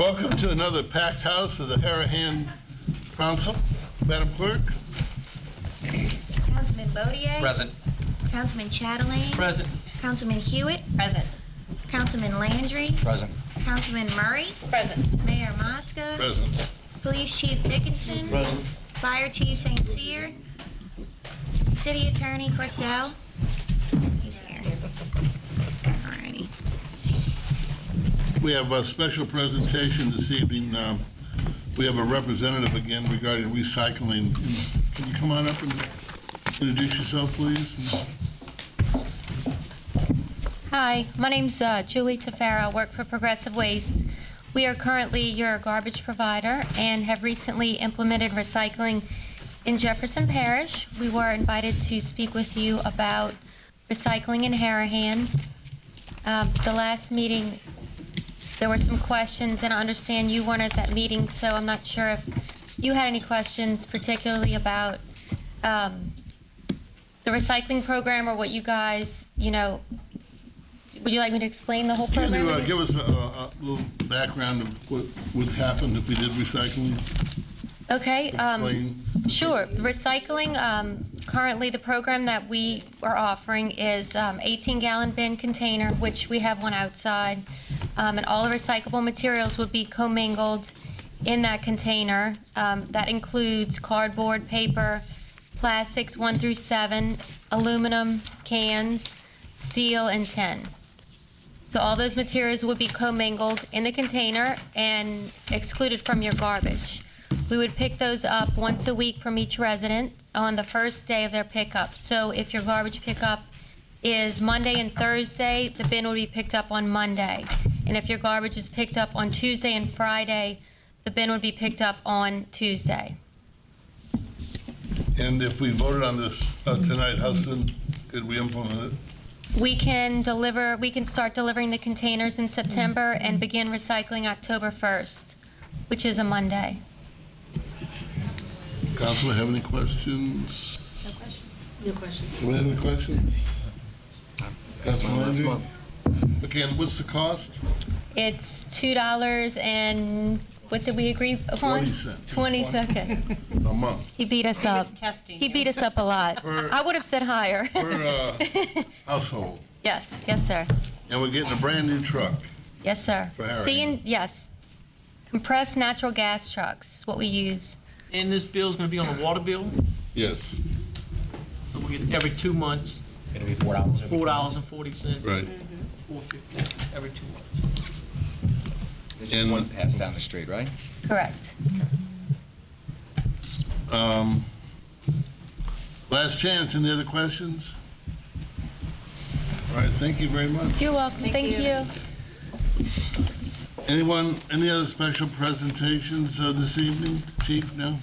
Welcome to another packed house of the Harahan Council. Madam Clerk? Councilman Bodier. Present. Councilman Chatelain. Present. Councilman Hewitt. Present. Councilman Landry. Present. Councilman Murray. Present. Mayor Mosca. Present. Police Chief Dickinson. Present. Fire Chief St. Cyr. City Attorney Corsell. He's here. Alrighty. We have a special presentation this evening. We have a representative again regarding recycling. Can you come on up and introduce yourself, please? Hi, my name's Julie Tafara. I work for Progressive Waste. We are currently your garbage provider and have recently implemented recycling in Jefferson Parish. We were invited to speak with you about recycling in Harahan. The last meeting, there were some questions, and I understand you weren't at that meeting, so I'm not sure if you had any questions particularly about the recycling program or what you guys, would you like me to explain the whole Can program? you give us a little background of what would happen if we did recycling? Okay, Explain. sure. Recycling, currently the program that we are offering is 18-gallon bin container, which we have one outside, and all the recyclable materials would be commingled in that container. That includes cardboard, paper, plastics 1 through 7, aluminum, cans, steel, and tin. So all those materials would be commingled in the container and excluded from your garbage. We would pick those up once a week from each resident on the first day of their pickup. So if your garbage pickup is Monday and Thursday, the bin will be picked up on Monday. And if your garbage is picked up on Tuesday and Friday, the bin would be picked up on Tuesday. And if we voted on this tonight, how soon could we implement it? We can start delivering the containers in September and begin recycling October 1st, which is a Monday. Council, have any questions? No questions. Do we have any questions? Councilman Landry? Okay, and what's the cost? It's $2 and what did we agree upon? 20 cents. 20 cents. A month He beat us up. testing He you. beat us up a lot. Per- I would have said higher. per household. Yes, sir. And we're getting a brand new truck. Yes, sir. For Harahan. Yes. Compressed natural gas trucks is what we use. And this bill's gonna be on a water bill, Yes, so we get every 2 months, It'll be $4. $4.40. right. $4.50 every 2 months. It's just one pass down the street, right? Correct. Last chance, any other questions? All right, thank you very much. You're welcome. Thank you. Anyone, any other special presentations this evening? Chief, no?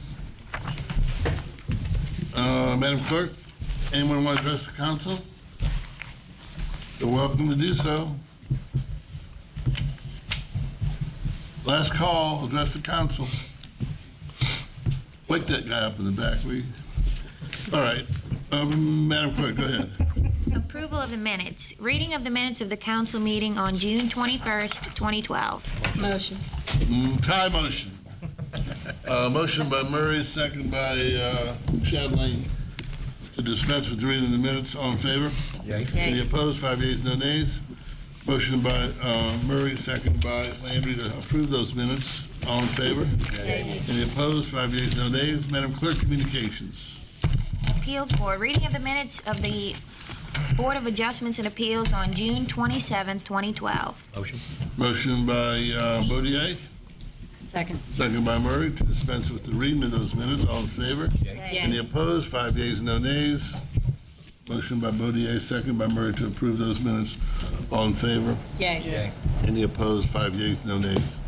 Madam Clerk, anyone want to address the council? You're welcome to do so. Last call, address the council. Wake that guy up in the back, will you? All right, Madam Clerk, go ahead. Approval of the minutes. Reading of the minutes of the council meeting on June 21st, 2012. Motion. Tie motion. Motion by Murray, second by Chatelain to dispense with reading the minutes. All in favor? Yay. Any opposed? 5 yeas, no nays. Motion by Murray, second by Landry to approve those minutes. All in favor? Any opposed? 5 yeas, no nays. Madam Clerk, communications. Appeals Board. Reading of the minutes of the Board of Adjustments and Appeals on June 27th, 2012. Motion. Motion by Bodier, Second. second by Murray to dispense with the reading of those minutes. All in favor? Any opposed? 5 yeas, no nays. Motion by Bodier, second by Murray to approve those minutes. All in favor? Yay. Yay. Any opposed? 5 yeas, no nays.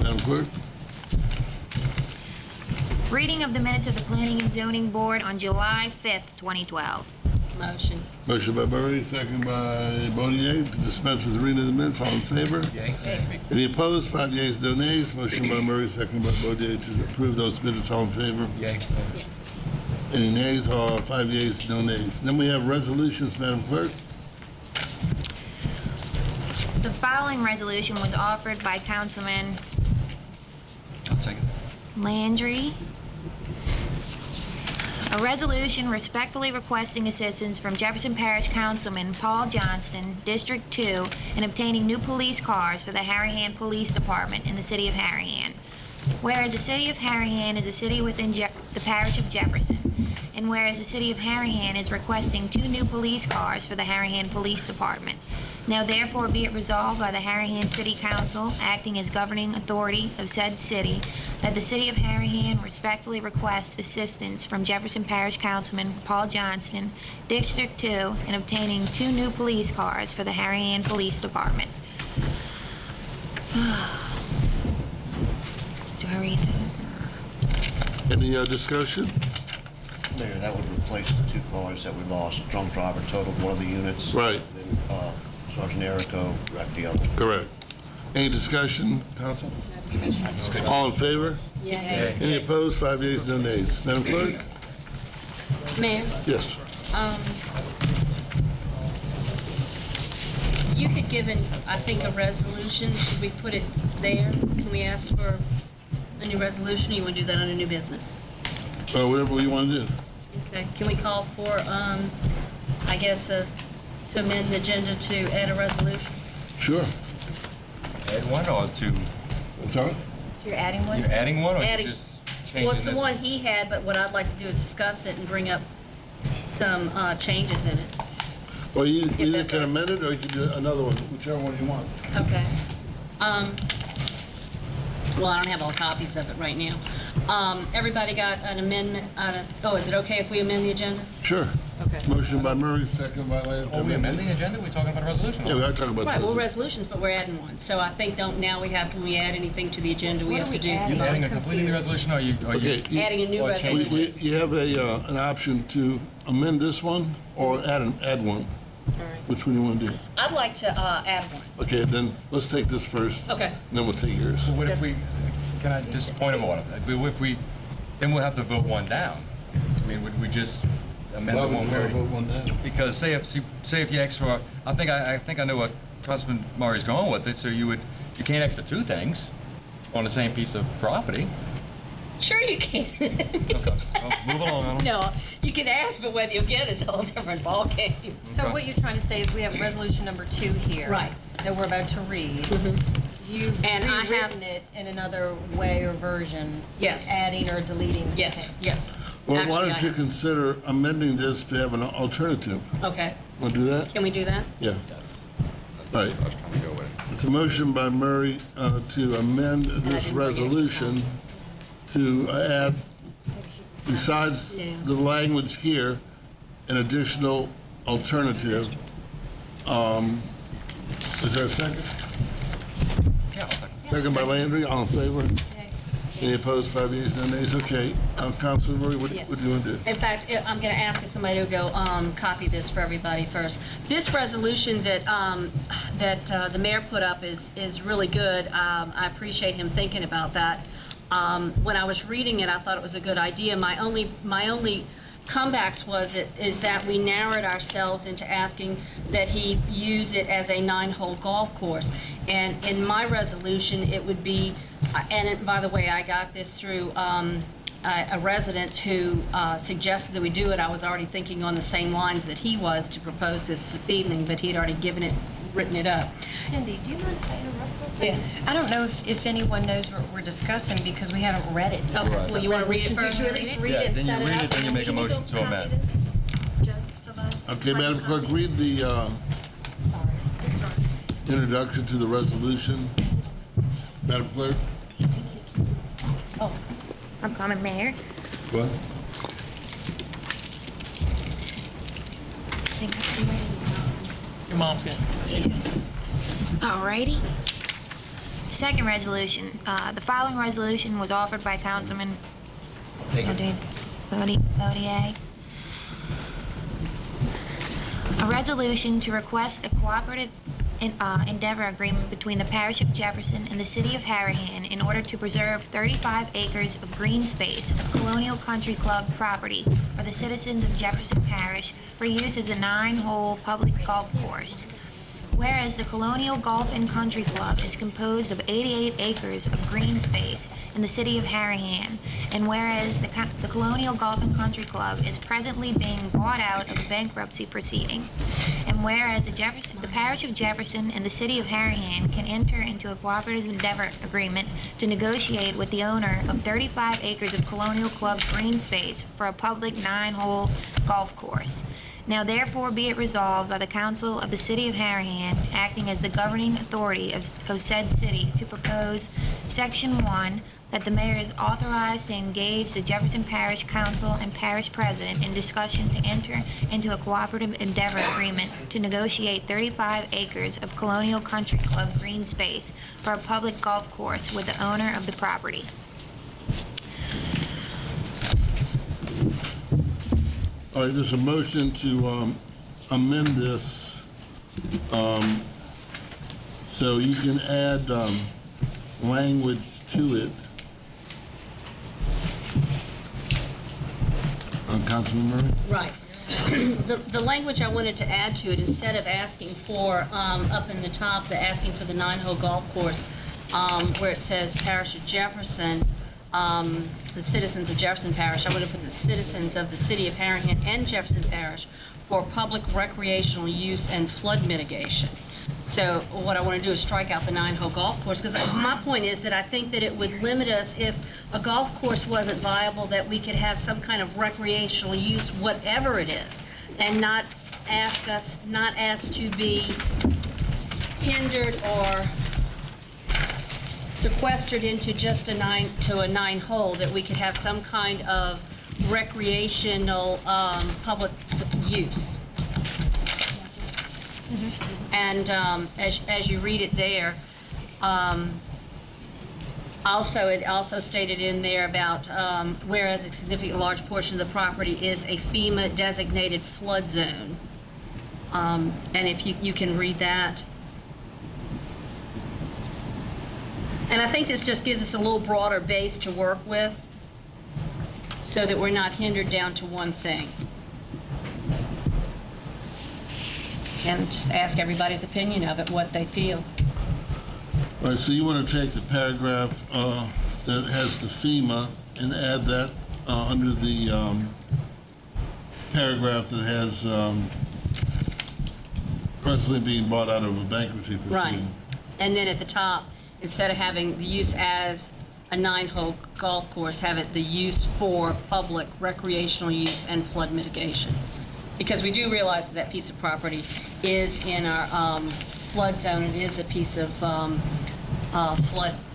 Madam Clerk? Reading of the minutes of the Planning and Zoning Board on July 5th, 2012. Motion. Motion by Murray, second by Bodier to dispense with the reading of the minutes. All in favor? Yay. Any opposed? 5 yeas, no nays. Motion by Murray, second by Bodier to approve those minutes. All in favor? Yay. Any nays? 5 yeas, no nays. Then we have resolutions, Madam Clerk. The following resolution was offered by Councilman I'll take it. Landry. A resolution respectfully requesting assistance from Jefferson Parish Councilman Paul Johnston, District 2, in obtaining new police cars for the Harahan Police Department in the city of Harahan. Whereas the city of Harahan is a city within the parish of Jefferson, and whereas the city of Harahan is requesting 2 new police cars for the Harahan Police Department. Now therefore be it resolved by the Harahan City Council, acting as governing authority of said city, that the city of Harahan respectfully requests assistance from Jefferson Parish Councilman Paul Johnston, District 2, in obtaining 2 new police cars for the Harahan Police Department. Do I read it? Any discussion? Mayor, that would replace the 2 cars that we lost. Drunk driver totaled one of the units. Right. Then Sergeant Erico wrecked the other. Correct. Any discussion, council? All in favor? Yay. Any opposed? 5 yeas, no nays. Madam Clerk? Mayor, Yes. you had given, I think, a resolution. Should we put it there? Can we ask for a new resolution, or you want to do that on a new business? Whatever you want to do. Okay, can we call for, I guess, to amend the agenda to add a resolution? Sure. Add one or two? I'm sorry? You're adding one? You're adding one or Adding- you're just changing Well, this? it's the one he had, but what I'd like to do is discuss it and bring up some changes in it. Well, you either that's can all right. amend it or you can do another one, whichever one you want. Okay. Well, I don't have all copies of it right now. Everybody got an amendment? Is it okay if we amend the agenda? Sure. Okay. Motion by Murray, second by Landry. Are we amending the agenda? We're talking about a resolution? Yeah, we are talking about Right, well, this. resolutions, but we're adding one. So I think when we add anything to the agenda, we have to do. You adding a completely new resolution or are you? Okay, Adding a new Or change resolution. it. you have an option to amend this one or add one. All right. Which one you want to do? I'd like to add one. Okay, then let's take this first. Okay. Then we'll take yours. Well, what if we, can I just point of order? If we, then we'll have to vote one down. I mean, would we just amend the one Vote where? one down. Because say if you ask for, I think I know what Councilman Murray's going with it, so you can't ask for 2 things on the same piece of property. Sure you can. Okay, well, move along. Alan. No, you can ask, but whether you get it is a whole different ballgame. So Okay. what you're trying to say is we have resolution number 2 here. Right. That we're about to read. You've And I have- rewritten it in another way or version. Yes. Adding or deleting some Yes, things. yes. Well, why Actually, don't you consider amending this to have an alternative? Okay, Want to do that? can we do that? Yeah. All right. I was trying to go with it. It's a motion by Murray to amend this didn't bring extra resolution to add, besides Yeah. the language here, an additional alternative. Is there a second? Yeah, I'll second. Second by Landry, all in favor? Any opposed? 5 yeas, no nays. Okay, Councilman Murray, what do you want to do? In fact, I'm going to ask somebody to go copy this for everybody first. This resolution that the mayor put up is really good. I appreciate him thinking about that. When I was reading it, I thought it was a good idea. My only comebacks is that we narrowed ourselves into asking that he use it as a 9-hole golf course. And in my resolution, it would be, by the way, I got this through a resident who suggested that we do it. I was already thinking on the same lines that he was to propose this evening, but he'd already written it up. Cindy, do you mind if I interrupt real quick? Yeah. I don't know if anyone knows what we're discussing because we haven't read it. Okay, Right. well, you want to read it Resolution, first? Did you at least read Yeah, it and then set you it read up? it, then you and make a can motion to go amend. copy this? Joe, somebody? Okay, Madam Clerk, read the Sorry. introduction to the resolution. Madam Clerk? Oh, I'm coming, Mayor. What? Your mom's getting. Alrighty. Second resolution. The following resolution was offered by Councilman Bodier. A resolution to request a cooperative endeavor agreement between the Parish of Jefferson and the City of Harahan in order to preserve 35 acres of green space of Colonial Country Club property for the citizens of Jefferson Parish for use as a 9-hole public golf course. whereas the Colonial Golf and Country Club is composed of 88 acres of green space in the city of Harahan, and whereas the Colonial Golf and Country Club is presently being bought out of a bankruptcy proceeding, and whereas the parish of Jefferson and the city of Harahan can enter into a cooperative endeavor agreement to negotiate with the owner of 35 acres of Colonial Club green space for a public 9-hole golf course. Now therefore be it resolved by the Council of the City of Harahan, acting as the governing authority of said city, to propose Section 1, that the mayor is authorized to engage the Jefferson Parish Council and Parish President in discussion to enter into a cooperative endeavor agreement to negotiate 35 acres of Colonial Country Club green space for a public golf course with the owner of the property. All right, there's a motion to amend this, so you can add language to it. Councilman Murray? Right. The language I wanted to add to it, instead of asking for, up in the top, asking for the 9-hole golf course, where it says Parish of Jefferson, the citizens of Jefferson Parish, I would have put the citizens of the city of Harahan and Jefferson Parish for public recreational use and flood mitigation. So what I want to do is strike out the 9-hole golf course, because my point is that I think that it would limit us if a golf course wasn't viable, that we could have some kind of recreational use, whatever it is, and not ask to be hindered or sequestered into just a 9-hole, that we could have some kind of recreational public use. And as you read it there, it also stated in there about whereas a significant large portion of the property is a FEMA designated flood zone. And if you can read that. And I think this just gives us a little broader base to work with, so that we're not hindered down to one thing. And just ask everybody's opinion of it, what they feel. All right, so you want to take the paragraph that has the FEMA and add that under the paragraph that has presently being bought out of a bankruptcy proceeding. Right. And then at the top, instead of having the use as a 9-hole golf course, have it the use for public recreational use and flood mitigation. Because we do realize that that piece of property is in our flood zone. It is a piece of flood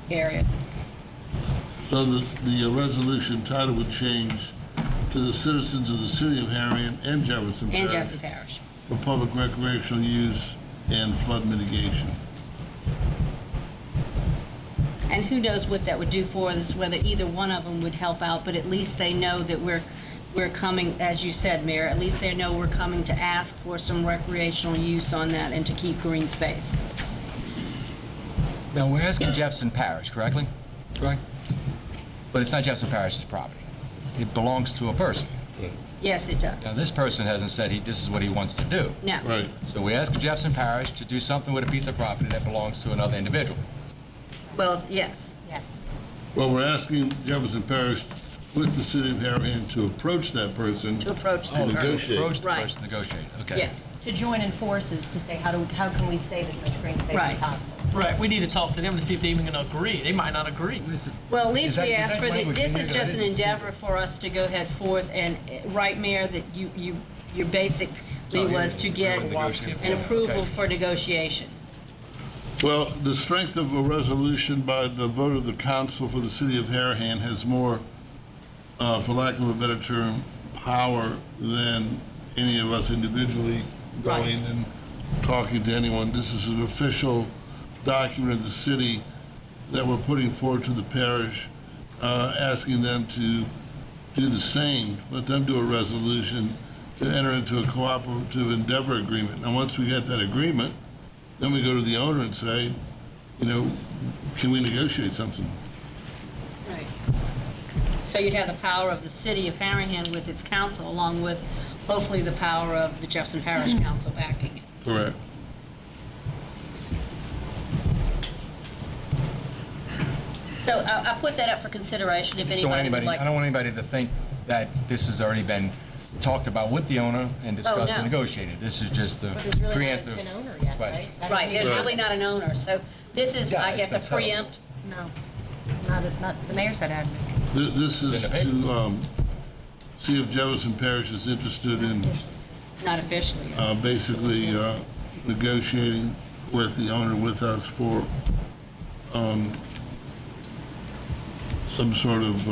area. So the resolution title would change to the citizens of the city of Harahan and Jefferson Parish. And Jefferson Parish. For public recreational use and flood mitigation. And who knows what that would do for us, whether either one of them would help out, but at least they know that we're coming, as you said, Mayor, at least they know we're coming to ask for some recreational use on that and to keep green space. Now, we're asking Jefferson Parish, correctly? Correct? But it's not Jefferson Parish's property. It belongs to a person. Yes, it does. Now, this person hasn't said this is what he wants to do. No. Right. So we ask Jefferson Parish to do something with a piece of property that belongs to another individual. Well, yes. Yes. Well, we're asking Jefferson Parish with the city of Harahan to approach that person. To approach the To person. negotiate. Approach the Right. person, negotiate. Okay. Yes. To join in forces to say, how can we save as much green space Right. as possible? Right, we need to talk to them to see if they even gonna agree. They might not agree. Well, at Is least that- we is asked that for language this in is there? I just an didn't see endeavor for us to go ahead forth and, right, Mayor, that your basically was to get Negotiate. an approval Okay. for negotiation. Well, the strength of a resolution by the vote of the council for the city of Harahan has more, for lack of a better term, power than any of us individually going Right. and talking to anyone. This is an official document of the city that we're putting forward to the parish, asking them to do the same. Let them do a resolution to enter into a cooperative endeavor agreement. Now, once we get that agreement, then we go to the owner and say, can we negotiate something? Right. So you'd have the power of the city of Harahan with its council, along with hopefully the power of the Jefferson Parish Council backing it. Correct. So I put that up for consideration if Just don't want anybody would like. I don't want anybody to think that this has already been talked about with the owner and discussed no. and negotiated. This is just a But there's really not preemptive. an owner yet, right? Right, there's Right. really not an owner, so this is, Yeah, I it's guess, been a settled. preempt. No, not, the mayor said admin. This is In the paper. to see if Jefferson Parish is interested in Not officially. basically negotiating with the owner with us for some sort of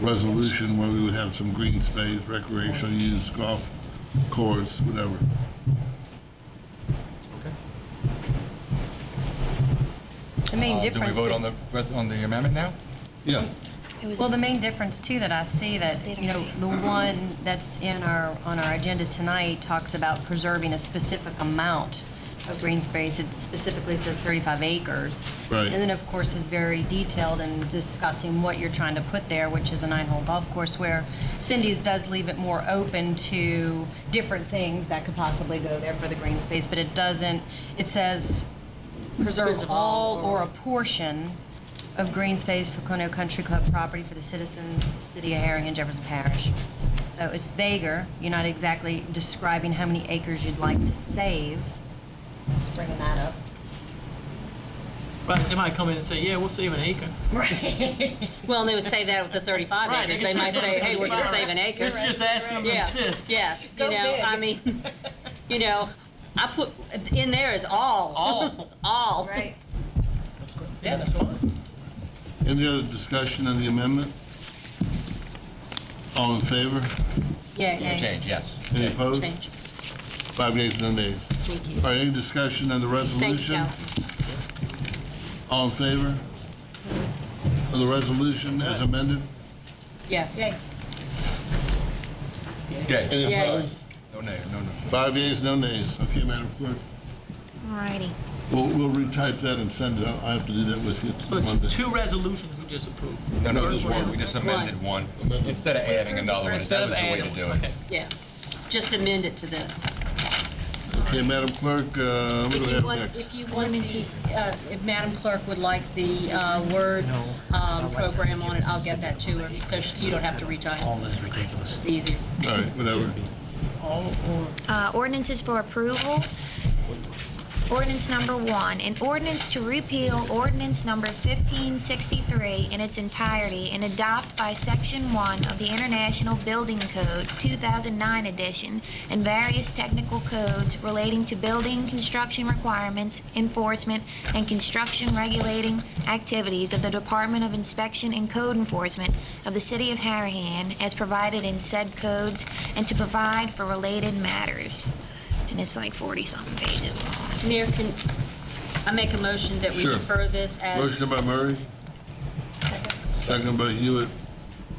resolution where we would have some green space, recreational use, golf course, whatever. The main Do we difference. vote on the amendment now? Yeah. Well, the main difference too that I see that, you know, the one that's on our agenda tonight talks about preserving a specific amount of green space. It specifically says 35 acres. Right. And then, of course, is very detailed in discussing what you're trying to put there, which is a 9-hole golf course, where Cindy's does leave it more open to different things that could possibly go there for the green space, but it doesn't, it says preserve all or a portion of green space for Colonial Country Club property for the citizens, City of Harahan, Jefferson Parish. So it's vaguer. You're not exactly describing how many acres you'd like to save. Just bringing that up. Right, they might come in and say, yeah, we'll save an acre. Right. Well, and they would say that with the 35 Right, acres. They might say, hey, we're going to save an acre. Let's just ask them to Yeah, insist. yes, Go you know, big. I mean, you know, I put, in there is all. All. All. Right. Yeah, that's fine. Any other discussion on the amendment? All in favor? Yeah, Yeah. Change, yes. Any opposed? change. 5 yeas, no nays. Thank you. All right, any discussion on the resolution? Thank you, Councilman. All in favor of the resolution as amended? Yes. Yay. Okay. Any Yay. opposed? No, no. 5 yeas, no nays. Okay, Madam Clerk. Alrighty. We'll retype that and send it out. I have to do that with you So Monday. it's 2 resolutions we just approved. No, First just one. We is- just amended one. Instead of adding another one, Instead that of was the way to adding do one, it. okay. Yeah. Just amend it to this. Okay, Madam Clerk, what do we If you have want, next? if you want, if Madam Clerk would like the Word program on it, I'll get that to her, so you don't have to retype. All is ridiculous. It's easier. All right, whatever. Ordinances for approval. Ordinance number 1, an ordinance to repeal ordinance number 1563 in its entirety and adopt by Section 1 of the International Building Code 2009 edition and various technical codes relating to building construction requirements, enforcement, and construction regulating activities of the Department of Inspection and Code Enforcement of the City of Harahan as provided in said codes and to provide for related matters. And it's like 40-something pages long. Mayor, can I make a motion that we Sure. defer this as... Motion by Murray. Second by Hewitt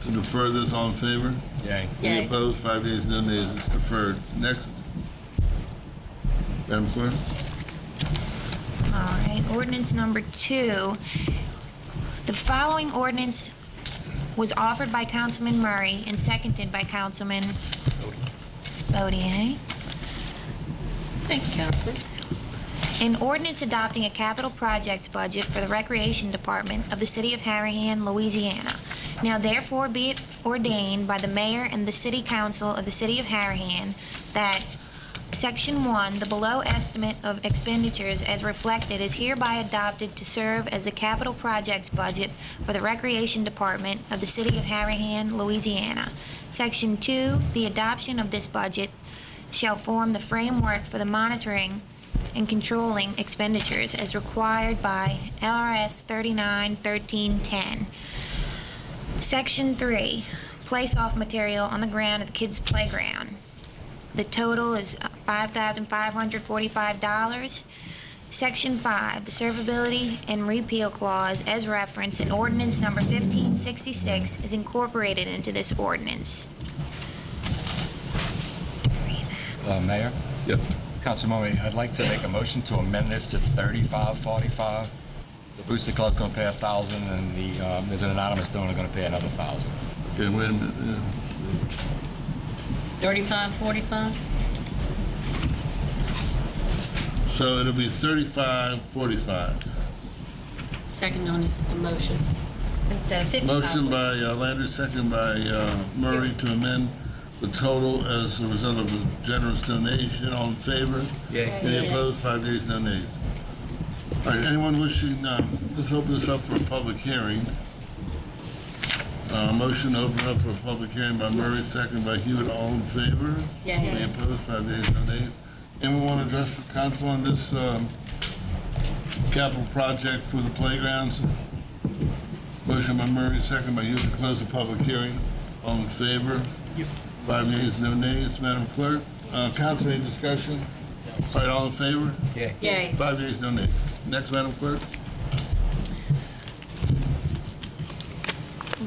to defer this. All in favor? Yay. Any Yay. opposed? 5 yeas, no nays. It's deferred. Next. Madam Clerk? All right, ordinance number 2. The following ordinance was offered by Councilman Murray and seconded by Councilman Bodier. Thank you, Councilman. An ordinance adopting a capital projects budget for the Recreation Department of the City of Harahan, Louisiana. Now therefore be it ordained by the mayor and the city council of the City of Harahan that Section 1, the below estimate of expenditures as reflected is hereby adopted to serve as the capital projects budget for the Recreation Department of the City of Harahan, Louisiana. Section 2, the adoption of this budget shall form the framework for the monitoring and controlling expenditures as required by LRS 39-1310. Section 3, place off material on the ground at the kids' playground. The total is $5,545. Section 5, the servability and repeal clause as referenced in ordinance number 1566 is incorporated into this ordinance. Mayor? Yep. Councilman, I'd like to make a motion to amend this to 3545. The Booster Club's going to pay 1,000, and there's an anonymous donor going to pay another 1,000. Okay, wait a minute. 3545? So it'll be 35-45. Second on the motion. Instead of 55. Motion by Landry, second by Murray to amend the total as a result of the generous donation. All in favor? Any opposed? 5 yeas, no nays. All right, anyone wishing, let's open this up for a public hearing. Motion to open up for a public hearing by Murray, second by Hewitt. All in favor? Yay. Any opposed? 5 yeas, no nays. Anyone want to address the council on this capital project for the playgrounds? Motion by Murray, second by Hewitt to close the public hearing. All in favor? 5 yeas, no nays. Madam Clerk, council, any discussion? All right, all in favor? Yay. 5 yeas, no nays. Next, Madam Clerk.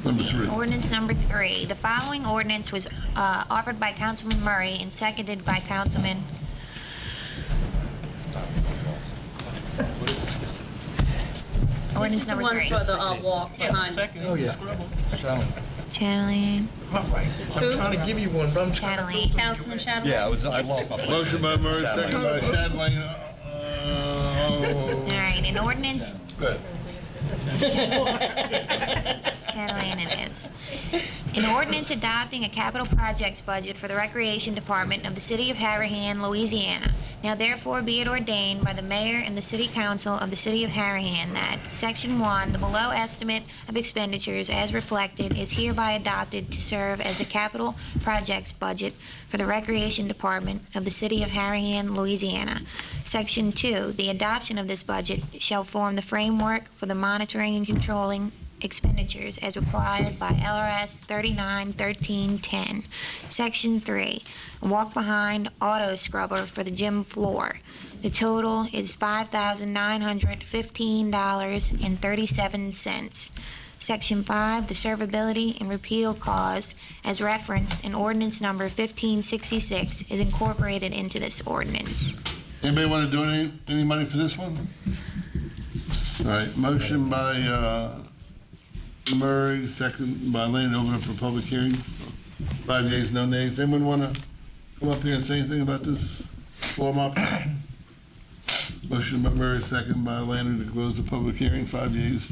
Number 3. Ordinance number 3. The following ordinance was offered by Councilman Murray and seconded by Councilman... Ordinance This is the number one 3. for the walk Yeah, behind. second. Oh, yeah. Scribble. Channeling. All right. I'm trying to give you one, but I'm trying to. Channeling. Councilman Chadwick? Yeah, I lost my place. Motion by Murray, second by Shadley. All right, an ordinance... Good. Channeling it is. An ordinance adopting a capital projects budget for the Recreation Department of the City of Harahan, Louisiana. Now therefore be it ordained by the Mayor and the City Council of the City of Harahan that Section 1, the below estimate of expenditures as reflected, is hereby adopted to serve as a capital projects budget for the Recreation Department of the City of Harahan, Louisiana. Section 2, the adoption of this budget shall form the framework for the monitoring and controlling expenditures as required by LRS 391310. Section 3, a walk-behind auto scrubber for the gym floor. The total is $5,915.37. Section 5, the servability and repeal clause as referenced in ordinance number 1566 is incorporated into this ordinance. Anybody want to donate any money for this one? All right, motion by Murray, second by Lane, to open up for public hearing. 5 yeas, no nays. Anyone want to come up here and say anything about this form up? Motion by Murray, second by Lane, to close the public hearing. 5 yeas,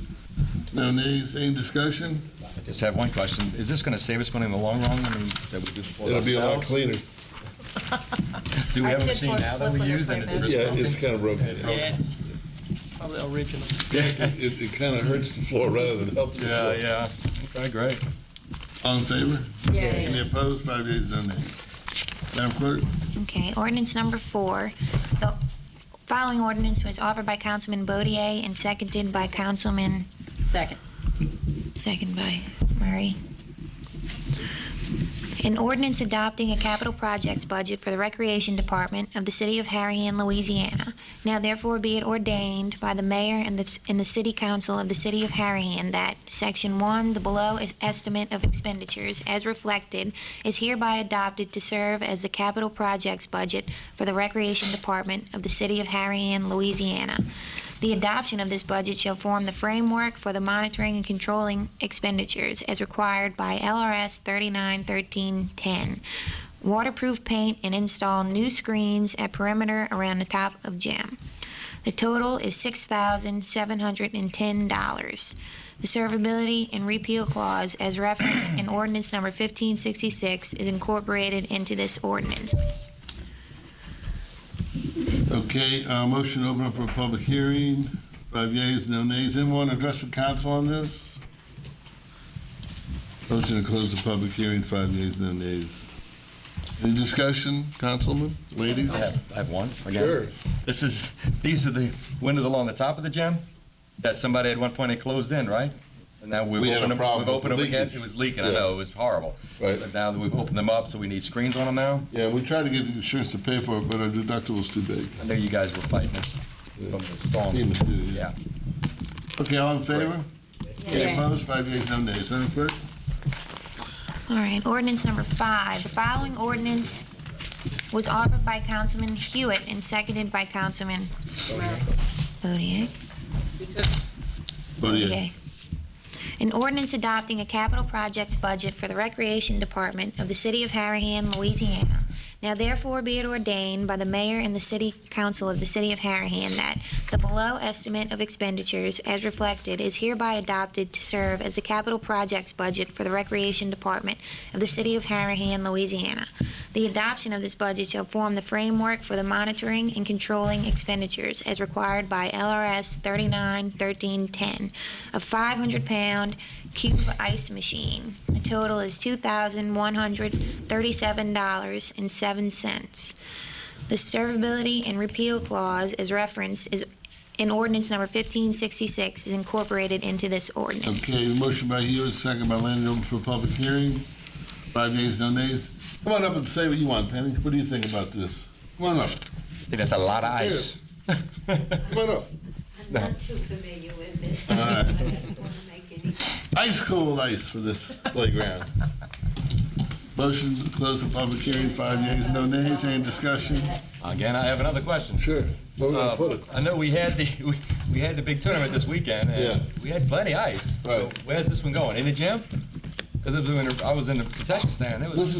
no nays. Any discussion? I just have one question. Is this going to save us money in the long run? I mean, that we do for It'll be a lot ourselves? cleaner. Do we Our have a kids machine won't now that slip we when they're use? playing and it- Yeah, it's it's kind of broken. Yeah, it's probably original. It kind of hurts the floor rather than helps the floor. Yeah. Okay, great. All in favor? Yay. Any opposed? 5 yeas, no nays. Madam Clerk? Okay, ordinance number 4. The following ordinance was offered by Councilman Bodier and seconded by Councilman, Second. second by Murray. An ordinance adopting a capital projects budget for the Recreation Department of the City of Harahan, Louisiana. Now therefore be it ordained by the Mayor and the City Council of the City of Harahan that Section 1, the below estimate of expenditures as reflected, is hereby adopted to serve as the capital projects budget for the Recreation Department of the City of Harahan, Louisiana. The adoption of this budget shall form the framework for the monitoring and controlling expenditures as required by LRS 391310. Waterproof paint and install new screens at perimeter around the top of gym. The total is $6,710. The servability and repeal clause as referenced in ordinance number 1566 is incorporated into this ordinance. Okay, motion to open up for a public hearing. 5 yeas, no nays. Anyone address the council on this? Motion to close the public hearing. 5 yeas, no nays. Any discussion, councilman, ladies? I have one again. Sure. These are the windows along the top of the gym that somebody at one point had closed in, right? And now We we've had a opened them, problem we've opened with them again. leakage. It was leaking, Yeah. I know, it was horrible. Right. But now that we've opened them up, so we need screens on them now. Yeah, we tried to get the insurance to pay for it, but our deductible's too big. I know you guys were fighting it from the storm. FEMA too, yeah. Yeah. Okay, all in favor? Any Yay. opposed? 5 yeas, no nays. Madam Clerk? All right, ordinance number 5. The following ordinance was offered by Councilman Hewitt and seconded by Councilman Bodier. Bodier. An ordinance adopting a capital projects budget for the Recreation Department of the City of Harahan, Louisiana. Now therefore be it ordained by the mayor and the city council of the city of Harahan that the below estimate of expenditures as reflected is hereby adopted to serve as the capital projects budget for the recreation department of the city of Harahan, Louisiana. The adoption of this budget shall form the framework for the monitoring and controlling expenditures as required by LRS 391310, a 500-pound cube ice machine. The total is $2,137.07. The servability and repeal clause as referenced is in ordinance number 1566 is incorporated into this ordinance. Okay, motion by Hewitt, second by Landry, open for public hearing. 5 yeas, no nays. Come on up and say what you want, Penny. What do you think about this? Come on up. I think that's a lot of ice. Come on up. I'm not too familiar with it. All right. I don't want to make any. Ice cold ice for this playground. Motion to close the public hearing. 5 yeas, no nays. Any discussion? Again, I have another question. Sure. Where we gonna put it? I know we had the big tournament this weekend, and Yeah. we had plenty of ice. So Right. where's this one going? In the gym? Because I was in the concession stand. It was, This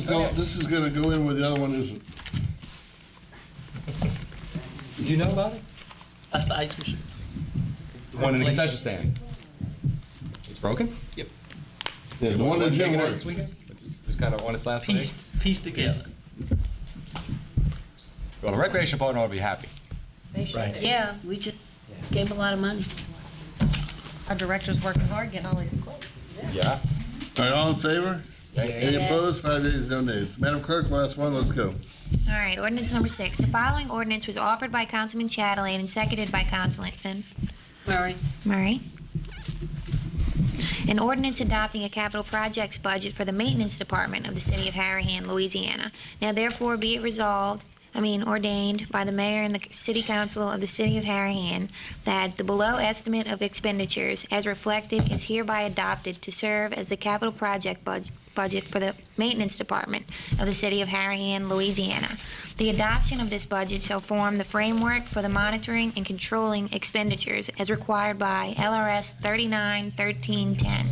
is gonna go in where the other one isn't. Did you know about it? That's the ice machine. The one in the concession stand. It's broken? Yep. Yeah, the one in the gym Taking it out works. this weekend? Just kind of on its last leg? Pieced together. Well, the recreation partner ought to be happy. Right. Yeah, we just gave a lot of money. Our director's working hard getting all these quotes. Yeah. All right, all in favor? Yeah. Any opposed? 5 yeas, no nays. Madam Clerk, last one, let's go. All right, ordinance number 6. The following ordinance was offered by Councilman Chatelain and seconded by Councilman Murray. Murray. An ordinance adopting a capital projects budget for the maintenance department of the city of Harahan, Louisiana. Now therefore be it ordained by the mayor and the city council of the city of Harahan that the below estimate of expenditures as reflected is hereby adopted to serve as the capital project budget for the maintenance department of the city of Harahan, Louisiana. The adoption of this budget shall form the framework for the monitoring and controlling expenditures as required by LRS 391310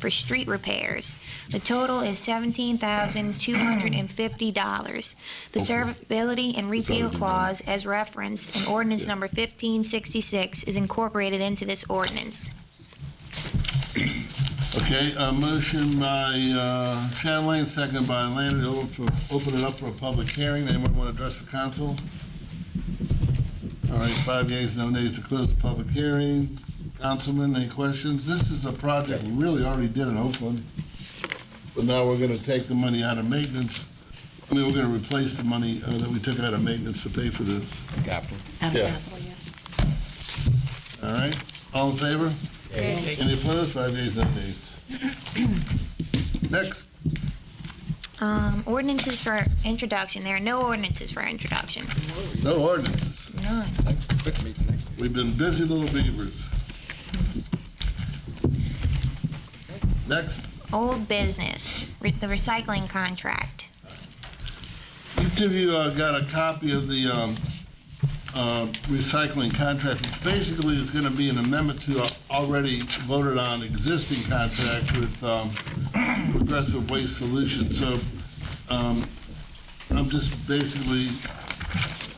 for street repairs. The total is $17,250. The servability and repeal clause as referenced in ordinance number 1566 is incorporated into this ordinance. Okay, a motion by Chatelain, second by Landry, open it up for a public hearing. Anyone want to address the council? All right, 5 yeas, no nays to close the public hearing. Councilman, any questions? This is a project we really already did in Oakland, but now we're going to take the money out of maintenance. We're going to replace the money that we took out of maintenance to pay for this. Capital. Out of Yeah. capital, yeah. All right, all in favor? Any opposed? 5 yeas, no nays. Next. Ordinances for introduction. There are no ordinances for introduction. No ordinances. None. Quick meeting next week. We've been busy little beavers. Next. Old business, the recycling contract. Each of you got a copy of the recycling contract, which basically is going to be an amendment to already voted on existing contract with Progressive Waste Solutions. So I'm just basically,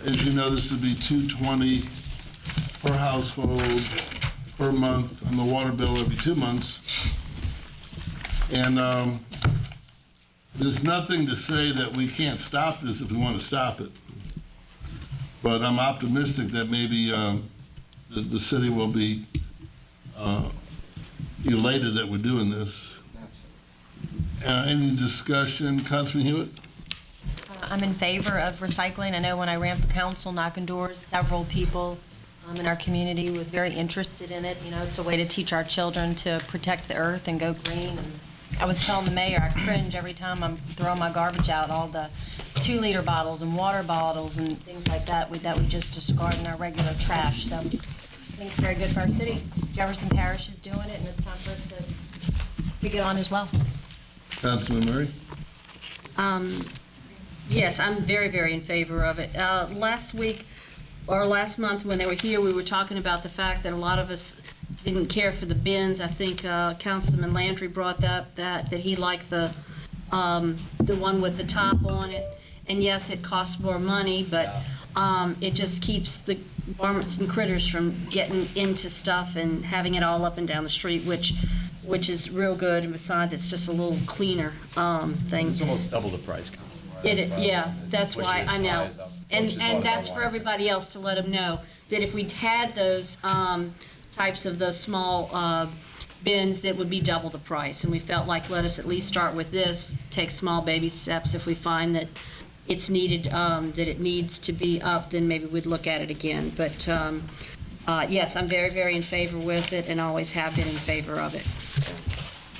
as you know, this would be $220 per household per month on the water bill every 2 months. And there's nothing to say that we can't stop this if we want to stop it. But I'm optimistic that maybe the city will be elated that we're doing this. Any discussion? Councilman Hewitt? I'm in favor of recycling. I know when I ran for council, knocking doors, several people in our community was very interested in it. You know, it's a way to teach our children to protect the earth and go green. And I was telling the mayor, I cringe every time I'm throwing my garbage out, all the 2-liter bottles and water bottles and things like that we just discard in our regular trash. So I think it's very good for our city. Jefferson Parish is doing it, and it's time for us to get on as well. Councilman Murray? Yes, I'm very, very in favor of it. Last week, or last month when they were here, we were talking about the fact that a lot of us didn't care for the bins. I think Councilman Landry brought up that he liked the one with the top on it. And yes, it costs more money, but it just keeps the varmints and critters from getting into stuff and having it all up and down the street, which is real good. And besides, it's just a little cleaner thing. It's almost double the price, Councilman. Yeah, that's Which why is I know. why it's up. And Which is one of that's our for ones. everybody else to let them know, that if we had those types of those small bins, that would be double the price. And we felt like, let us at least start with this, take small baby steps. If we find that it's needed, that it needs to be up, then maybe we'd look at it again. But yes, I'm very, very in favor with it and always have been in favor of it. So,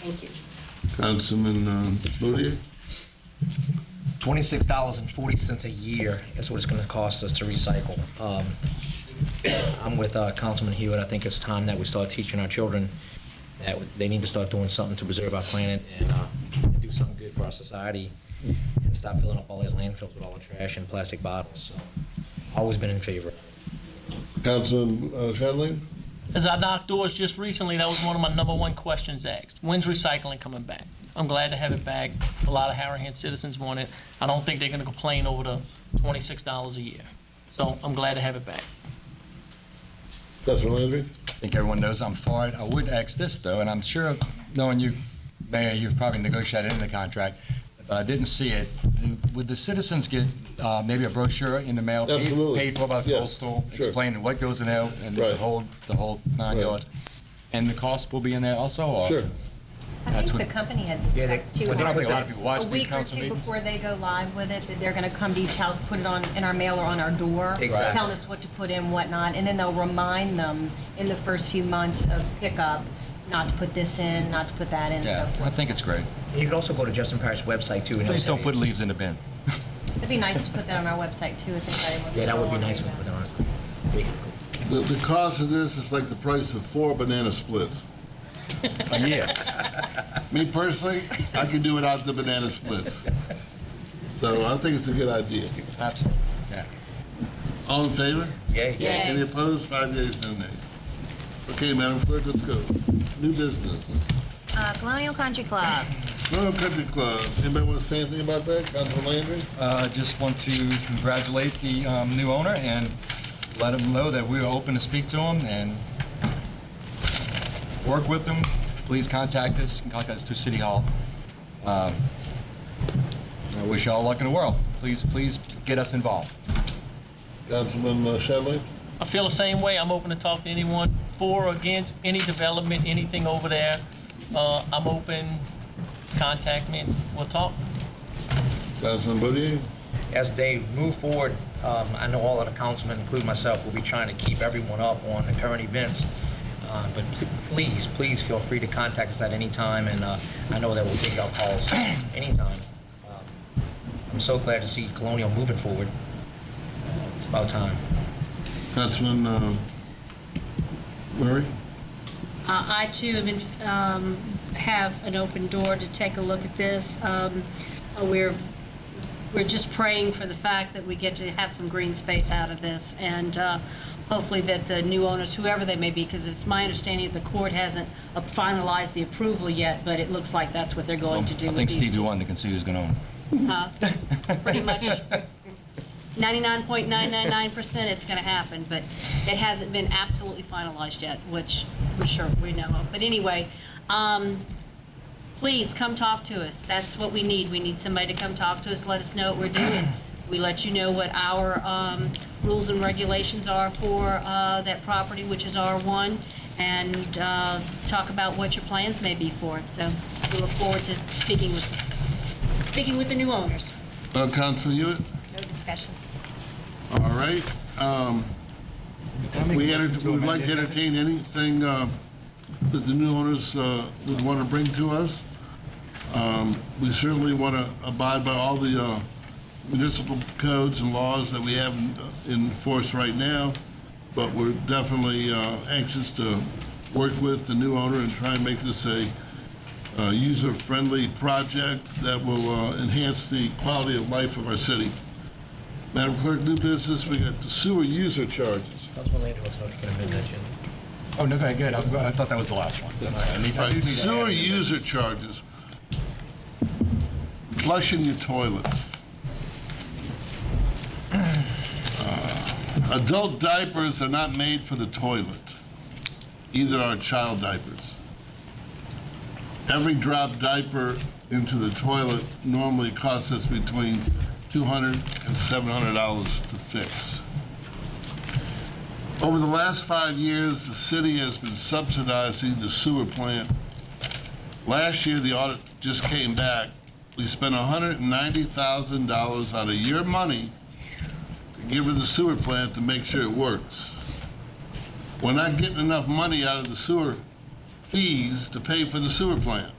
thank you. Councilman Boudier? $26.40 a year is what it's going to cost us to recycle. I'm with Councilman Hewitt. I think it's time that we start teaching our children that they need to start doing something to preserve our planet and do something good for our society and stop filling up all these landfills with all the trash and plastic bottles. So, always been in favor. Councilman Shanley? As I knocked doors just recently, that was one of my #1 questions asked. When's recycling coming back? I'm glad to have it back. A lot of Harahan citizens want it. I don't think they're going to complain over the $26 a year. So I'm glad to have it back. Councilman Landry? I think everyone knows I'm for it. I would ask this, though, and I'm sure, knowing you, Mayor, you've probably negotiated in the contract, but I didn't see it. Would the citizens get maybe a brochure in the mail? Absolutely. Paid for by the Yeah, postal, sure. explaining what goes in there and Right. the whole 9 Right. yards? And the cost will be in there also, or? Sure. I That's think what- the company had Yeah, they- discussed too. well, I don't think a lot that of people watch a these week or council two meetings. before they go live with it, that they're going to come to each house, put it in our mail or on our door, Exactly. telling us what to put in, whatnot, and then they'll remind them in the first few months of pickup not to put this in, not to put that in, so Yeah, forth. I think it's great. You can also go to Jefferson Parish website too. And Please it'll don't tell put leaves in the bin. It'd be nice to put that on our website too, if anybody wants to. Yeah, that would be go on nice. and With read it, honestly. The cost of this is like the price of 4 banana splits. A year. Me personally, I can do without the banana splits. So I think it's a good idea. Absolutely, yeah. All in favor? Yay. Yay. Any opposed? 5 yeas, no nays. Okay, Madam Clerk, let's go. New business. Colonial Country Club. Royal Country Club. Anybody want to say anything about that? Councilman Landry? Just want to congratulate the new owner and let him know that we are open to speak to him and work with him. Please contact us through City Hall. I wish you all luck in the world. Please get us involved. Councilman Shanley? I feel the same way. I'm open to talk to anyone for or against any development, anything over there. I'm open. Contact me and we'll talk. Councilman Boudier? As they move forward, I know all of the councilmen, including myself, will be trying to keep everyone up on the current events. But please feel free to contact us at any time, and I know that we'll take our calls anytime. I'm so glad to see Colonial moving forward. It's about time. Councilman Murray? I too have been, have an open door to take a look at this. We're just praying for the fact that we get to have some green space out of this, and hopefully that the new owners, whoever they may be, because it's my understanding that the court hasn't finalized the approval yet, but it looks like that's what they're going to do. I with think these Steve's the two. one that can see who's going to own. Pretty much 99.999% it's going to happen, but it hasn't been absolutely finalized yet, which we're sure we know of. But anyway, please come talk to us. That's what we need. We need somebody to come talk to us, let us know what we're doing. We let you know what our rules and regulations are for that property, which is R1, and talk about what your plans may be for it. So we look forward to speaking with the new owners. Councilman Hewitt? No discussion. All right. We'd like to entertain anything that the new owners would want to bring to us. We certainly want to abide by all the municipal codes and laws that we have in force right now, but we're definitely anxious to work with the new owner and try and make this a user-friendly project that will enhance the quality of life of our city. Madam Clerk, new business, we got the sewer user charges. Councilman Landry was going to amend that, Jim. Oh, no, okay, good. I thought that was the last one. I do need to Sewer add it. user charges. Flushing your toilet. Adult diapers are not made for the toilet. Either are child diapers. Every drop diaper into the toilet normally costs us between $200 and $700 to fix. Over the last 5 years, the city has been subsidizing the sewer plant. Last year, the audit just came back. We spent $190,000 out of your money to give her the sewer plant to make sure it works. We're not getting enough money out of the sewer fees to pay for the sewer plant.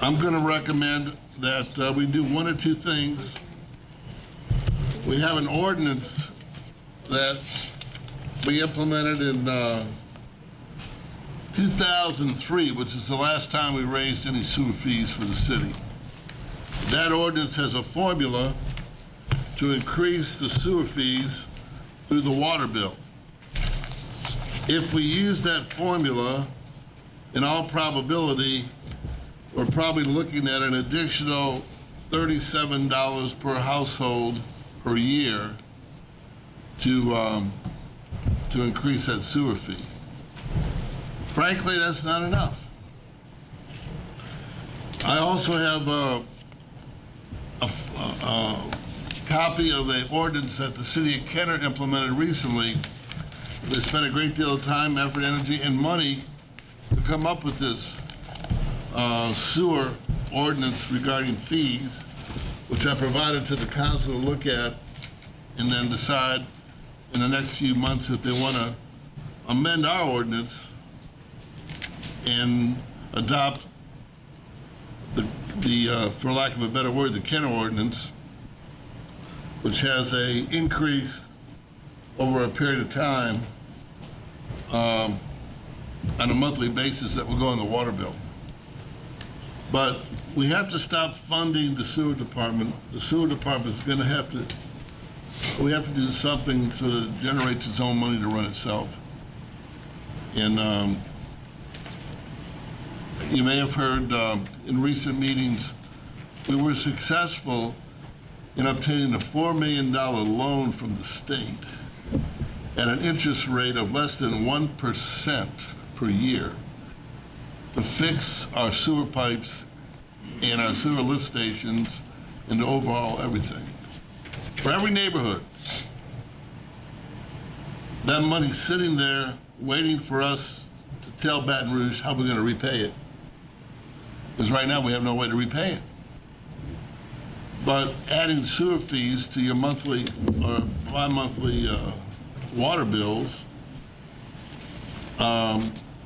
I'm going to recommend that we do one or two things. We have an ordinance that we implemented in 2003, which is the last time we raised any sewer fees for the city. That ordinance has a formula to increase the sewer fees through the water bill. If we use that formula, in all probability, we're probably looking at an additional $37 per household per year to increase that sewer fee. Frankly, that's not enough. I also have a copy of an ordinance that the city of Kenner implemented recently. They spent a great deal of time, effort, energy, and money to come up with this sewer ordinance regarding fees, which I provided to the council to look at and then decide in the next few months if they want to amend our ordinance and adopt the for lack of a better word, the Kenner ordinance, which has a increase over a period of time on a monthly basis that will go in the water bill. But we have to stop funding the sewer department. The sewer department is going to have to, we have to do something so that it generates its own money to run itself. And you may have heard in recent meetings, we were successful in obtaining a $4 million loan from the state at an interest rate of less than 1% per year to fix our sewer pipes and our sewer lift stations and to overhaul everything. For every neighborhood, that money's sitting there waiting for us to tell Baton Rouge how we're going to repay it. Because right now we have no way to repay it. But adding sewer fees to your monthly or bi-monthly water bills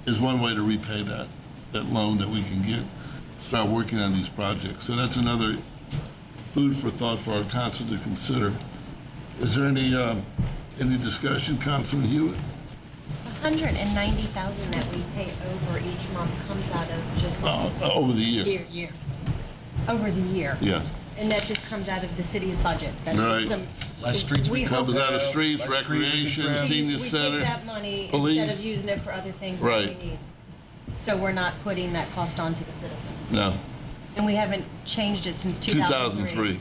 is one way to repay that loan that we can get, start working on these projects. So that's another food for thought for our council to consider. Is there any discussion, Councilman Hewitt? $190,000 that we pay over each month comes out of just Over the year. year. Over the year. Yeah. And that just comes out of the city's budget. That's Right. just some. Less streets We we hope Comes out of streets, Less streets recreation, and senior we center. take that money police. instead of using it for other things that Right. we need. So we're not putting that cost on to the citizens. No, And we haven't changed it since 2003. 2003.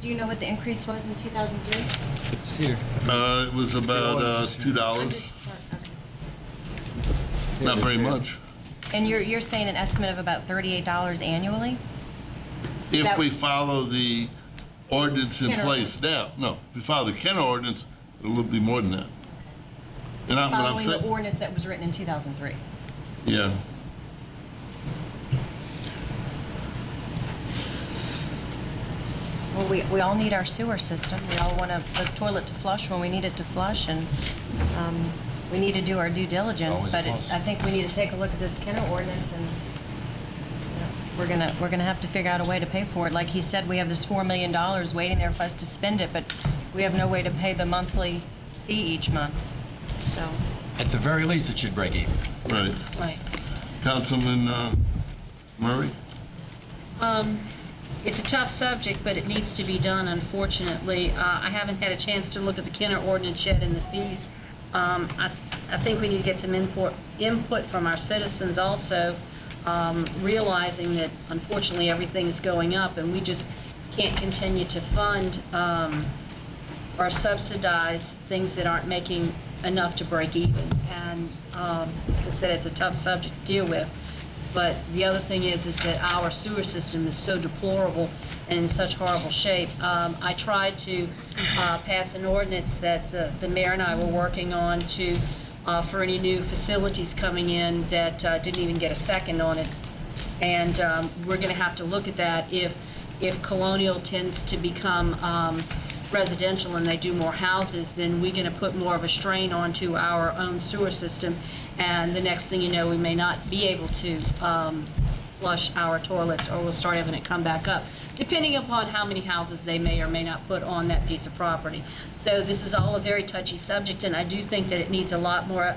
Do you know what the increase was in 2003? It's here. It was about $2. Not very much. And you're saying an estimate of about $38 annually? If That- we follow the ordinance in Kenner place now. No, if we follow the Kenner ordinance, it'll be more than that. And what I'm Following the saying, ordinance that was written in 2003. yeah. Well, we all need our sewer system. We all want the toilet to flush when we need it to flush, and we need to do our due diligence. Always a But plus. I think we need to take a look at this Kenner ordinance, and we're gonna have to figure out a way to pay for it. Like he said, we have this $4 million waiting there for us to spend it, but we have no way to pay the monthly fee each month. So, At the very least, it should break even. Right. right. Councilman Murray? It's a tough subject, but it needs to be done, unfortunately. I haven't had a chance to look at the Kenner ordinance yet and the fees. I think we need to get some input from our citizens also, realizing that unfortunately everything is going up and we just can't continue to fund or subsidize things that aren't making enough to break even. And like I said, it's a tough subject to deal with. But the other thing is that our sewer system is so deplorable and in such horrible shape. I tried to pass an ordinance that the mayor and I were working on to for any new facilities coming in that didn't even get a second on it. And we're going to have to look at that if Colonial tends to become residential and they do more houses, then we're going to put more of a strain onto our own sewer system. And the next thing you know, we may not be able to flush our toilets, or we'll start having it come back up, depending upon how many houses they may or may not put on that piece of property. So this is all a very touchy subject, and I do think that it needs a lot more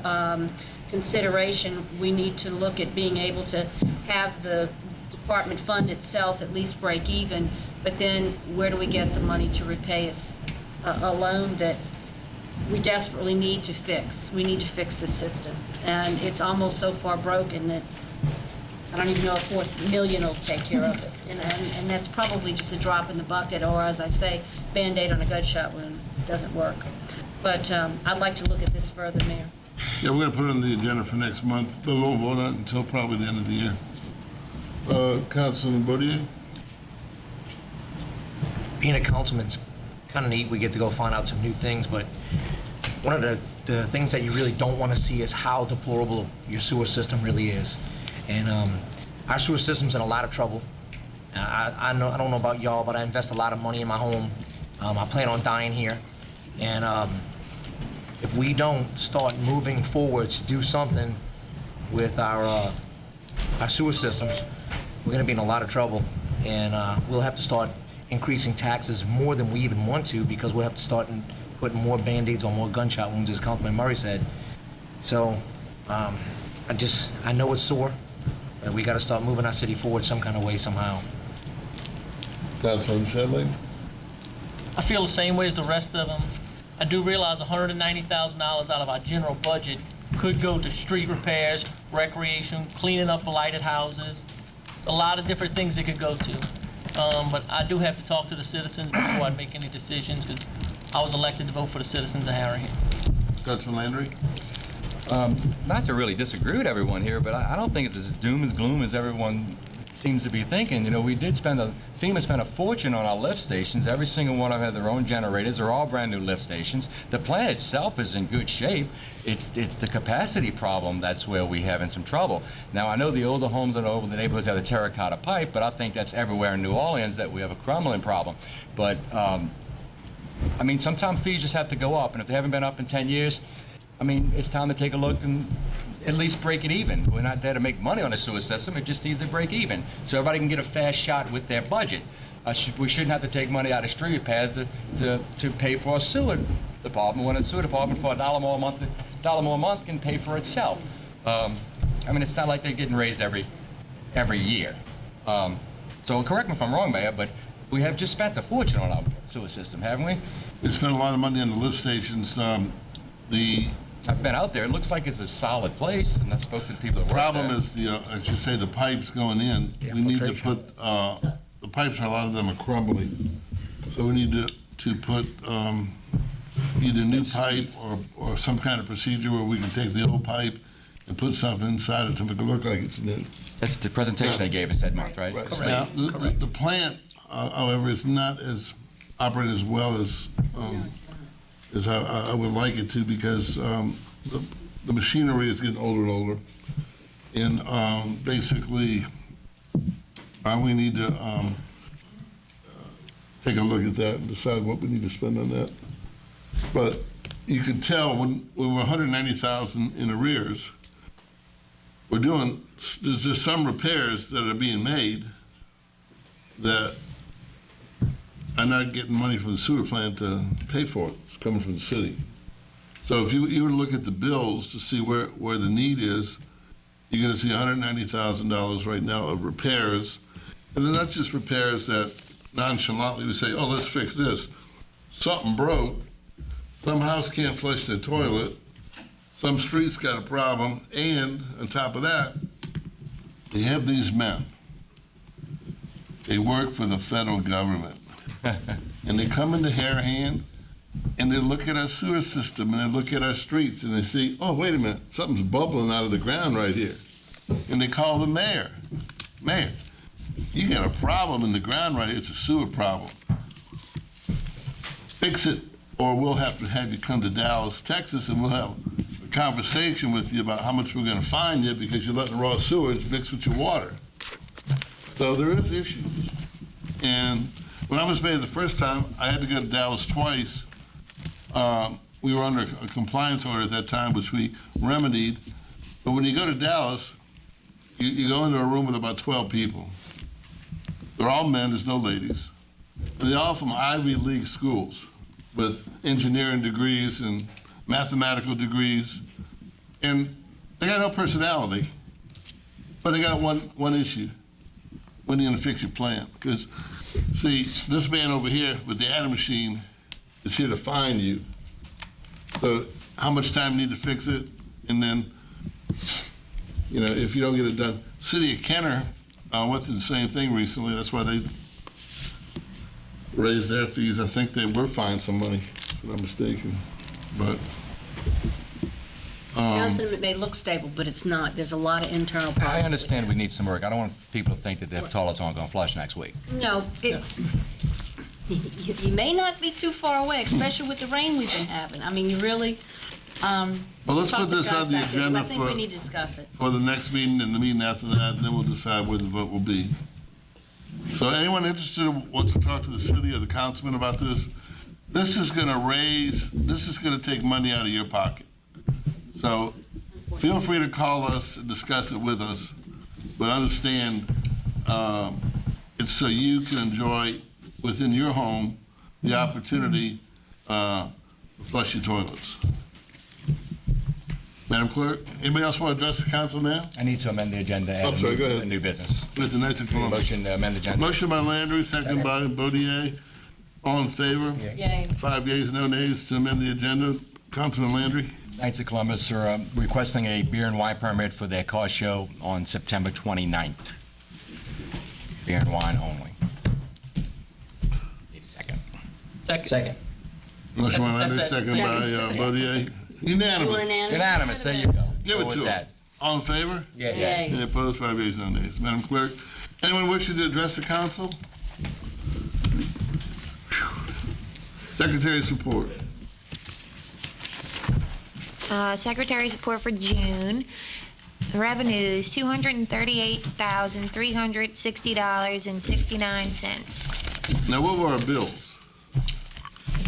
consideration. We need to look at being able to have the department fund itself at least break even, but then where do we get the money to repay us a loan that we desperately need to fix? We need to fix the system, and it's almost so far broken that I don't even know if $4 million will take care of it. And that's probably just a drop in the bucket, or as I say, Band-Aid on a gunshot wound. It doesn't work. But I'd like to look at this further, Mayor. Yeah, we're gonna put it on the agenda for next month, but we won't vote on it until probably the end of the year. Councilman Boudier? Being a councilman's kind of neat. We get to go find out some new things, but one of the things that you really don't want to see is how deplorable your sewer system really is. And our sewer system's in a lot of trouble. I don't know about y'all, but I invest a lot of money in my home. I plan on dying here. And if we don't start moving forward to do something with our sewer systems, we're going to be in a lot of trouble. And we'll have to start increasing taxes more than we even want to, because we'll have to start putting more Band-Aids on more gunshot wounds, as Councilman Murray said. So I know it's sore, but we got to start moving our city forward some kind of way, somehow. Councilman Shedley? I feel the same way as the rest of them. I do realize $190,000 out of our general budget could go to street repairs, recreation, cleaning up blighted houses. A lot of different things it could go to. But I do have to talk to the citizens before I make any decisions, because I was elected to vote for the citizens of Harahan. Councilman Landry? Not to really disagree with everyone here, but I don't think it's as doom as gloom as everyone seems to be thinking. You know, FEMA spent a fortune on our lift stations. Every single one of them had their own generators. They're all brand new lift stations. The plant itself is in good shape. It's the capacity problem that's where we're having some trouble. Now, I know the older homes and older neighborhoods have the terracotta pipe, but I think that's everywhere in New Orleans that we have a crumbling problem. But, I mean, sometimes fees just have to go up, and if they haven't been up in 10 years, I mean, it's time to take a look and at least break it even. We're not there to make money on the sewer system. It just needs to break even, so everybody can get a fast shot with their budget. We shouldn't have to take money out of street repairs to pay for a sewer department, when a sewer department for $1 more a month can pay for itself. I mean, it's not like they're getting raised every year. So correct me if I'm wrong, Mayor, but we have just spent a fortune on our sewer system, haven't we? We spent a lot of money on the lift stations. I've been out there. It looks like it's a solid place, and I spoke to the people that work Problem there. is I should say, the pipes going in. Yeah, We need to filtration. put, the pipes, a lot of them are crumbling. So we need to put either new pipe or some kind of procedure where we can take the old pipe and put something inside it to make it look like it's new. That's the presentation they gave us that month, right? Now, the plant, however, is not as operated as well as I would like it to, because the machinery is getting older and older. And basically, we need to take a look at that and decide what we need to spend on that. But you can tell when we're 190,000 in arrears, there's just some repairs that are being made that are not getting money from the sewer plant to pay for it. It's coming from the city. So if you were to look at the bills to see where the need is, you're gonna see $190,000 right now of repairs. And they're not just repairs that nonchalantly we say, oh, let's fix this. Something broke, some house can't flush their toilet, some street's got a problem, and on top of that, they have these men. They work for the federal government. And they come into Harahan, and they look at our sewer system, and they look at our streets, and they see, oh, wait a minute, something's bubbling out of the ground right here. And they call the mayor. Mayor, you got a problem in the ground right here, it's a sewer problem. Fix it, or we'll have to have you come to Dallas, Texas, and we'll have a conversation with you about how much we're gonna fine you because you're letting raw sewage mix with your water. So there is issues. And when I was mayor the first time, I had to go to Dallas twice. We were under a compliance order at that time, which we remedied. But when you go to Dallas, you go into a room with about 12 people. They're all men, there's no ladies. And they're all from Ivy League schools with engineering degrees and mathematical degrees. And they got no personality, but they got one issue. When are you gonna fix your plant? Because, see, this man over here with the Atom machine is here to find you. So how much time you need to fix it? And then, you know, if you don't get it done. City of Kenner went through the same thing recently. That's why they raised their fees. I think they were fined some money, if I'm not mistaken. But Johnson, it may look stable, but it's not. There's a lot of internal problems. I understand we need some work. I don't want people to think that their toilets aren't going to flush next week. No, you may not be too far away, especially with the rain we've been having. I mean, you really, well, let's talk put to this Gus on the back there. agenda I think we need to discuss it. for the next meeting and the meeting after that, and then we'll decide where the vote will be. So anyone interested wants to talk to the city or the councilman about this, this is gonna take money out of your pocket. So feel free to call us and discuss it with us, but understand, it's so you can enjoy within your home the opportunity to flush your toilets. Madam Clerk, anybody else want to address the council now? I need to amend the agenda. I'm sorry, go ahead. New business. With the Knights of Columbus. Motion to amend the agenda. Motion by Landry, second by Bodier. All in favor? Yay. 5 yeas, no nays to amend the agenda. Councilman Landry? Knights of Columbus are requesting a beer and wine permit for their car show on September 29th. Beer and wine only. Need a second. Second. Motion by Landry, That's it. second by Bodier. Unanimous. Unanimous, there you go. Give Go it with to that. him. All in favor? Yeah. Yay. Any opposed? 5 yeas, no nays. Madam Clerk, anyone wishing to address the council? Secretary's report. Secretary's report for June. Revenues, $238,360.69. Now, what were our bills?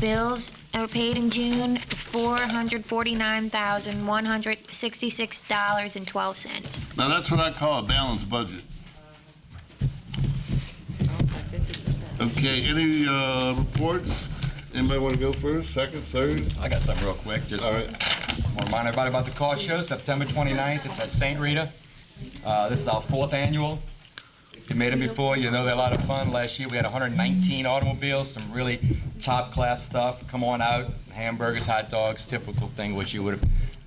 Bills that were paid in June, $449,166.12. Now, that's what I call a balanced budget. Okay, any reports? Anybody want to go first, second, third? I got something real quick. Just All right. want to remind everybody about the car show, September 29th. It's at St. Rita. This is our 4th annual. You made them before, you know they're a lot of fun. Last year we had 119 automobiles, some really top-class stuff. Come on out, hamburgers, hot dogs, typical thing which you would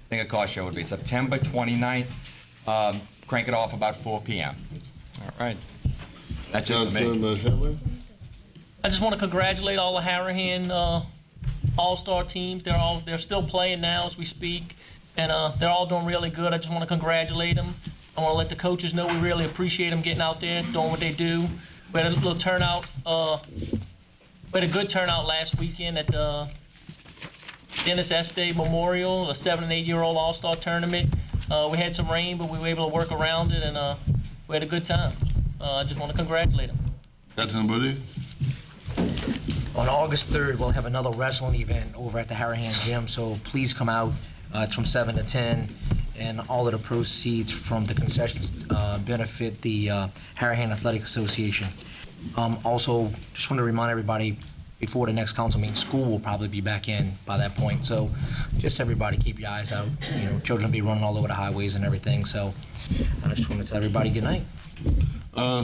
think a car show would be. September 29th, crank it off about 4 p.m. All right. That's it for me. Councilman Hitler? I just want to congratulate all the Harahan all-star teams. They're still playing now as we speak, and they're all doing really good. I just want to congratulate them. I want to let the coaches know we really appreciate them getting out there, doing what they do. We had a little turnout. We had a good turnout last weekend at the Dennis Estee Memorial, a 7- and 8-year-old all-star tournament. We had some rain, but we were able to work around it, and we had a good time. I just want to congratulate them. Councilman Buddy? On August 3rd, we'll have another wrestling event over at the Harahan Gym, so please come out. It's from 7 to 10, and all of the proceeds from the concessions benefit the Harahan Athletic Association. Also, just want to remind everybody, before the next council meeting, school will probably be back in by that point, so just everybody keep your eyes out. You know, children will be running all over the highways and everything, so I just want to tell everybody good night.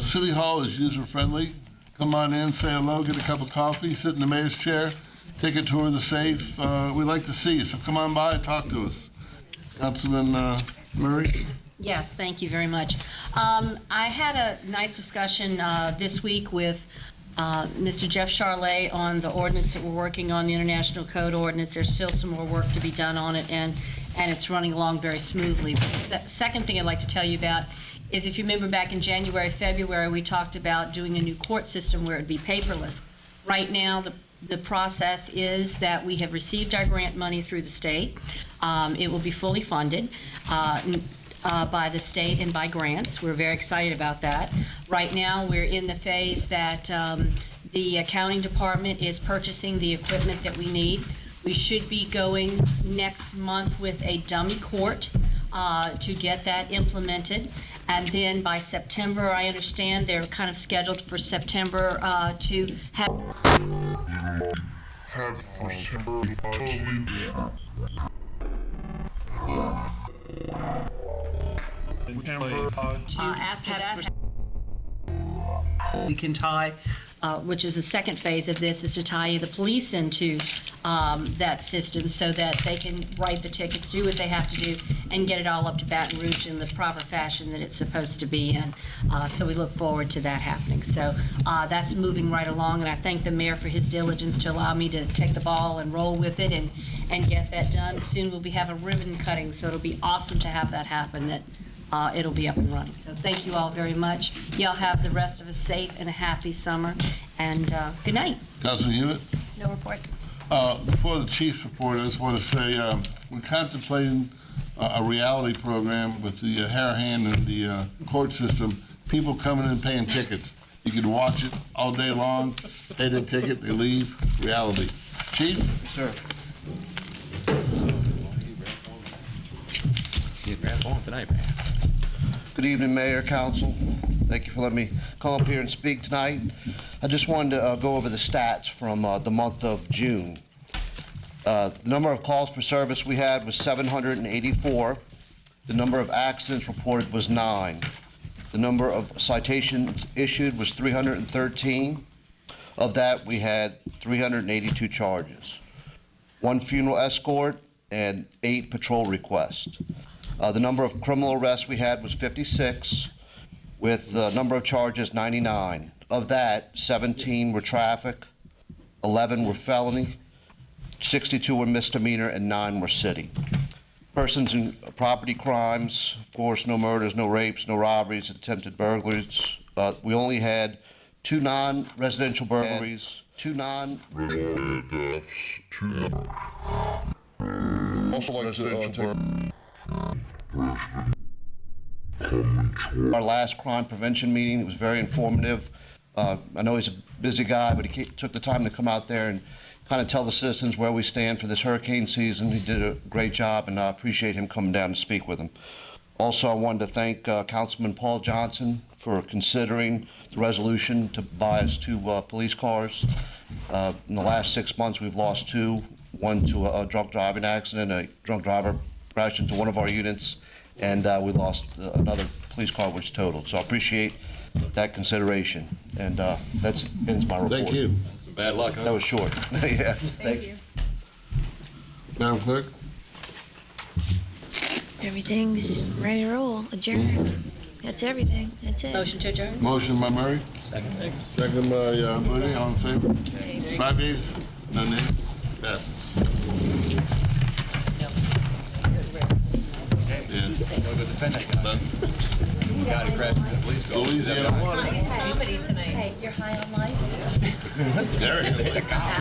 City Hall is user-friendly. Come on in, say hello, get a cup of coffee, sit in the mayor's chair, take a tour of the safe. We'd like to see you, so come on by and talk to us. Councilman Murray? Yes, thank you very much. I had a nice discussion this week with Mr. Jeff Charlet on the ordinance that we're working on, the International Code ordinance. There's still some more work to be done on it, and it's running along very smoothly. The second thing I'd like to tell you about is, if you remember back in January, February, we talked about doing a new court system where it would be paperless. Right now, the process is that we have received our grant money through the state. It will be fully funded by the state and by grants. We're very excited about that. Right now, we're in the phase that the accounting department is purchasing the equipment that we need. We should be going next month with a dummy court to get that implemented. And then by September, I understand they're kind of scheduled for September to have. After that, we can tie, which is the second phase of this, is to tie the police into that system so that they can write the tickets, do what they have to do, and get it all up to Baton Rouge in the proper fashion that it's supposed to be in. So we look forward to that happening. So that's moving right along, and I thank the mayor for his diligence to allow me to take the ball and roll with it and get that done. Soon we'll have a ribbon cutting, so it'll be awesome to have that happen, that it'll be up and running. So thank you all very much. Y'all have the rest of a safe and a happy summer, and good night. Councilman Hewitt? No report. Before the chief's report, I just want to say we're contemplating a reality program with the Harahan and the court system. People coming in paying tickets. You can watch it all day long, pay their ticket, they leave. Reality. Chief? Yes, sir. Good evening, Mayor, Council. Thank you for letting me come up here and speak tonight. I just wanted to go over the stats from the month of June. The number of calls for service we had was 784. The number of accidents reported was 9. The number of citations issued was 313. Of that, we had 382 charges. 1 funeral escort and 8 patrol requests. The number of criminal arrests we had was 56, with the number of charges 99. Of that, 17 were traffic, 11 were felony, 62 were misdemeanor, and 9 were city. Persons in property crimes, of course, no murders, no rapes, no robberies, attempted burglaries. We only had 2 non-residential burglaries, 2 non... Also like to our last crime prevention meeting, it was very informative. I know he's a busy guy, but he took the time to come out there and kind of tell the citizens where we stand for this hurricane season. He did a great job, and I appreciate him coming down to speak with him. Also, I wanted to thank Councilman Paul Johnson for considering the resolution to buy us 2 police cars. In the last 6 months, we've lost 2, one to a drunk driving accident. A drunk driver crashed into one of our units, and we lost another police car was totaled. So I appreciate that consideration, and that ends my report. Thank you. Bad luck, That was short. Yeah. Thank you. Madam Clerk? Everything's ready to roll. Adjourn. That's everything. That's it. Motion to adjourn? Motion by Murray, Second. second by Moody. All in favor? 5 ayes, no nays. Passes. Yeah. Go defend that guy. Done. Guy who crashed in the police car. Louisiana water. Comedy tonight. Hey, you're high on life? There it is.